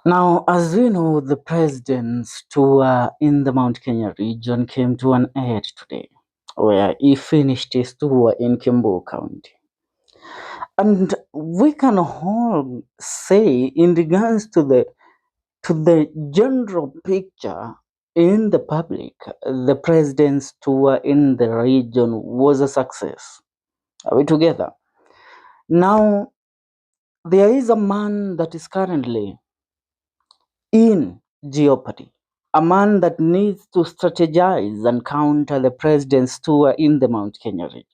Now, as we know, the president's tour in the Mt.Kenya region came to an end today, where he finished his tour in Kimbo County. And we can all say, in regards to the general picture in the public, the president's tour in the region was a success. Are we together? Now, there is a man that is currently in jeopardy, a man that needs to strategize and counter the president's tour in the Mount Kenya region.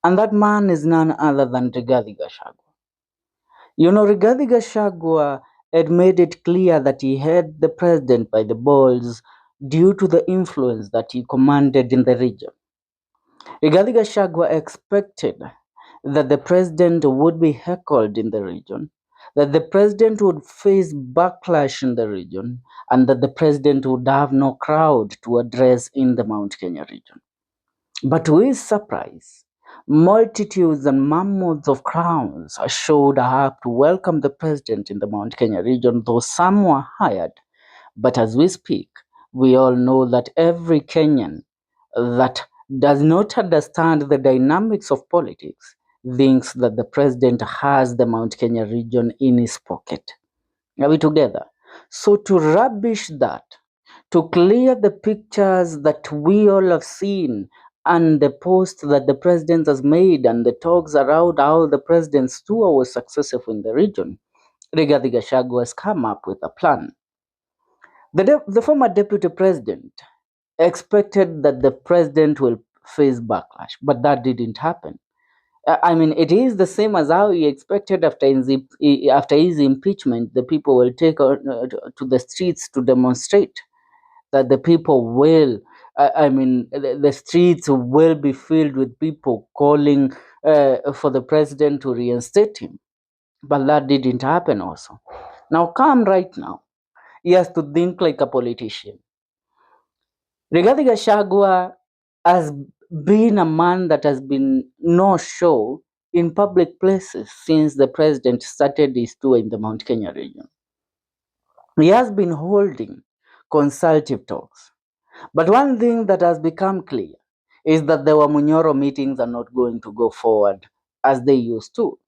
And that man is none other than Rigathi Gachagua. You know, Rigathi Gachagua had made it clear that he had the president by the balls due to the influence that he commanded in the region. Rigathi Gachagua expected that the president would be heckled in the region, that the president would face backlash in the region, and that the president would have no crowd to address in the Mount Kenya region. But to his surprise, multitudes and mammoths of crowds showed up to welcome the president in the Mount Kenya region, though some were hired. But as we speak, we all know that every Kenyan that does not understand the dynamics of politics thinks that the president has the Mount Kenya region in his pocket. Are we together? So to rubbish that, to clear the pictures that we all have seen and the post that the president has made and the talks around how the president's tour was successful in the region, Rigathi Gachagua has come up with a plan. The former deputy president expected that the president will face backlash, but that didn't happen. I mean, it is the same as how he expected after his impeachment, the people will take to the streets to demonstrate, that the people will, the streets will be filled with people calling for the president to reinstate him. But that didn't happen also. Now, come right now. He has to think like a politician. Rigathi Gachagua has been a man that has been no show in public places since the president started his tour in the Mount Kenya region. He has been holding consultative talks. But one thing that has become clear is that the Wamunyoro meetings are not going to go forward as they used to.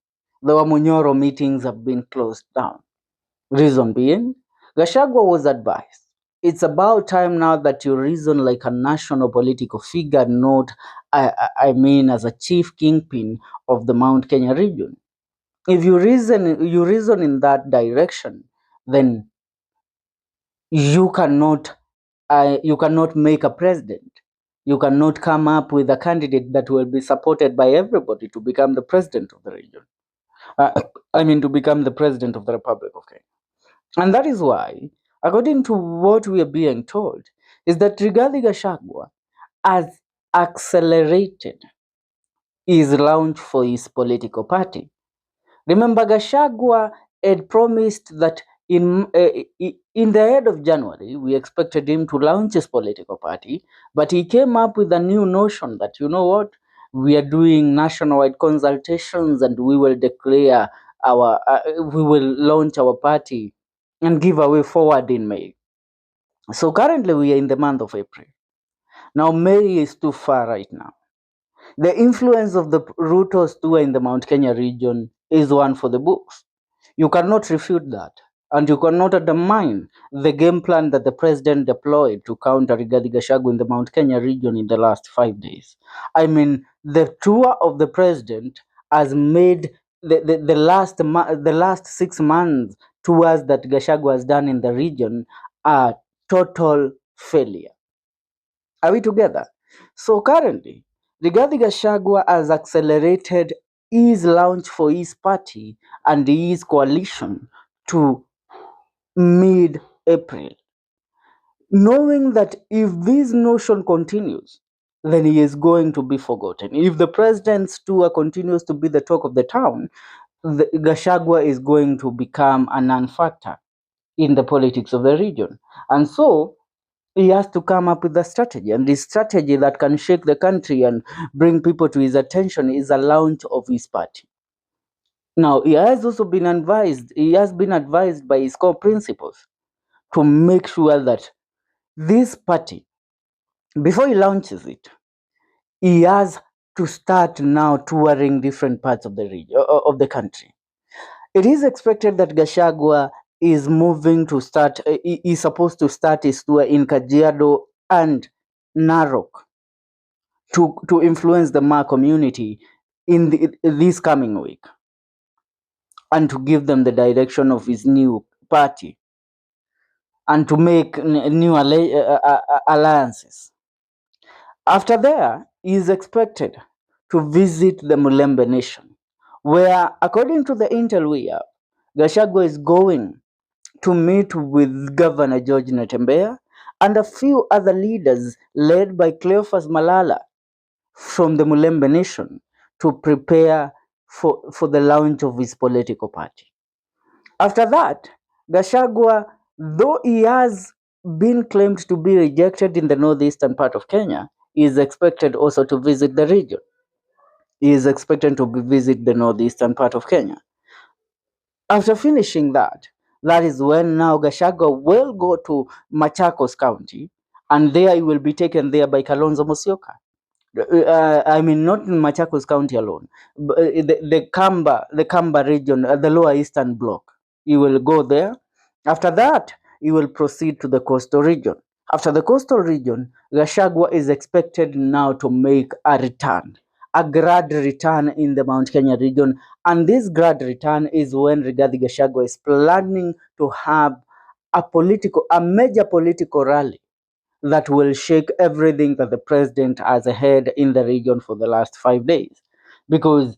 The Wamunyoro meetings have been closed down. Reason being, Gachagua was advised, it's about time now that you reason like a national political figure, not, as a chief kingpin of the Mount Kenya region. If you reason in that direction, then you cannot make a president. You cannot come up with a candidate that will be supported by everybody to become the president of the region. To become the president of the Republic of Kenya. And that is why, according to what we are being told, is that Rigathi Gachagua has accelerated his launch for his political party. Remember, Gachagua had promised that in the end of January, we expected him to launch his political party, but he came up with a new notion that, you know what, we are doing nationwide consultations and we will declare we will launch our party and give a way forward in May. So currently we are in the month of April. Now May is too far right now. The influence of the Rutos tour in the Mount Kenya region is one for the books. You cannot refute that. And you cannot undermine the game plan that the president deployed to counter Rigathi Gachagua in the Mount Kenya region in the last 5 days. The tour of the president has made the last 6 months tours that Gachagua has done in the region a total failure. Are we together? So currently, Rigathi Gachagua has accelerated his launch for his party and his coalition to mid-April, knowing that if this notion continues, then he is going to be forgotten. If the president's tour continues to be the talk of the town, Gachagua is going to become a non-factor in the politics of the region. And so he has to come up with a strategy. And this strategy that can shake the country and bring people to his attention is a launch of his party. Now, he has also been advised, he has been advised by his core principles to make sure that this party, before he launches it, he has to start now touring different parts of the region, of the country. It is expected that Gachagua is moving to start, he is supposed to start his tour in Kajiado and Narok to influence the Ma community in this coming week and to give them the direction of his new party and to make new alliances. After there, he is expected to visit the Mulembe Nation, where, according to the intel we have, Gachagua is going to meet with Governor George Natembeya and a few other leaders led by Cleophas Malala from the Mulembe Nation to prepare for the launch of his political party. After that, Gachagua, though he has been claimed to be rejected in the northeastern part of Kenya, is expected also to visit the region. He is expected to visit the northeastern part of Kenya. After finishing that, that is when now Gachagua will go to Machakos County, and there he will be taken there by Kalonzo Musyoka. I mean, not in Machakos County alone, but the Kamba region, the lower eastern block. He will go there. After that, he will proceed to the coastal region. After the coastal region, Gachagua is expected now to make a return, a grad return in the Mount Kenya region. And this grad return is when Rigathi Gachagua is planning to have a major political rally that will shake everything that the president has had in the region for the last 5 days. Because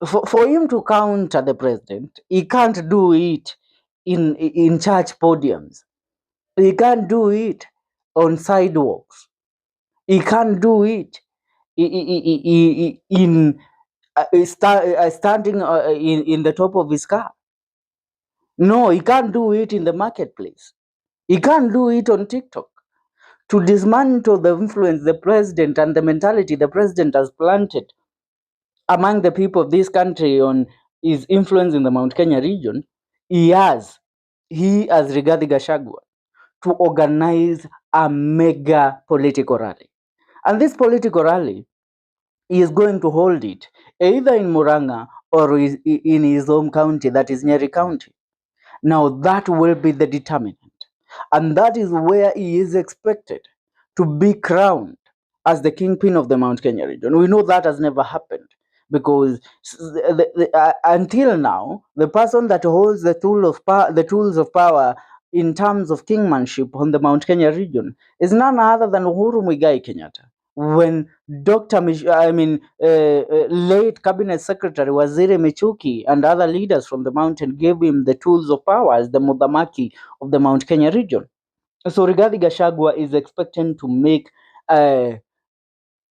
for him to counter the president, he can't do it in church podiums. He can't do it on sidewalks. He can't do it in standing in the top of his car. No, he can't do it in the marketplace. He can't do it on TikTok. To dismantle the influence the president and the mentality the president has planted among the people of this country on his influence in the Mount Kenya region, he as Rigathi Gachagua, to organize a mega political rally. And this political rally, he is going to hold it either in Murang'a or in his home county, that is Nyeri County. Now that will be the determinant. And that is where he is expected to be crowned as the kingpin of the Mount Kenya region. We know that has never happened because until now, the person that holds the tools of power in terms of kingmanship on the Mount Kenya region is none other than Uhuru Muigai Kenyatta. When late Cabinet Secretary Waziri Michuki and other leaders from the mountain gave him the tools of power as the Mudhamaki of the Mount Kenya region. So Rigathi Gachagua is expecting to make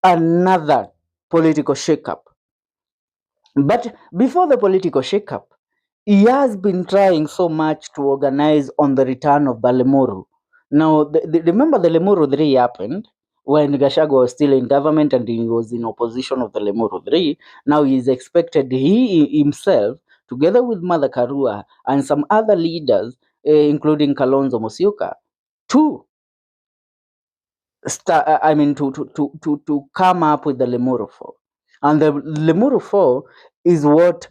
another political shakeup. But before the political shakeup, he has been trying so much to organize on the return of the Limuru. Now, remember the Limuru 3 happened when Gachagua was still in government and he was in opposition of the Limuru 3. Now he is expected, he himself, together with Mother Karua and some other leaders, including Kalonzo Musyoka, to to come up with the Lemuru 4. And the Lemuru 4 is what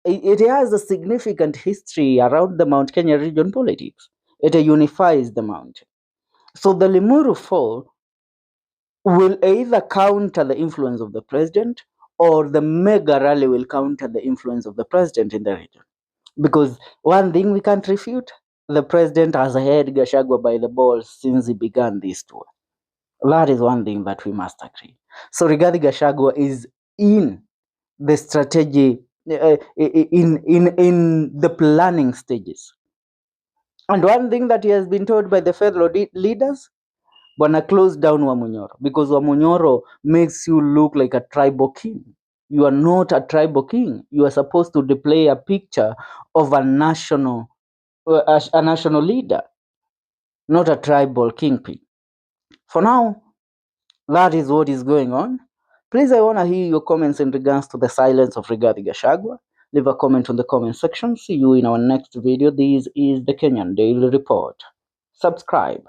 it has a significant history around the Mount Kenya region politics. It unifies the mountain. So the Limuru 4 will either counter the influence of the president or the mega rally will counter the influence of the president in the region. Because one thing we can't refute, the president has had Gachagua by the balls since he began this tour. That is one thing that we must agree. So Rigathi Gachagua is in the strategy, in the planning stages. And one thing that he has been told by the fellow leaders, wanna close down Wamunyoro, because Wamunyoro makes you look like a tribal king. You are not a tribal king. You are supposed to display a picture of a national leader, not a tribal kingpin. For now, that is what is going on. Please, I want to hear your comments in regards to the silence of Rigathi Gachagua. Leave a comment on the comment section. See you in our next video. This is the Kenyan Daily Report. Subscribe.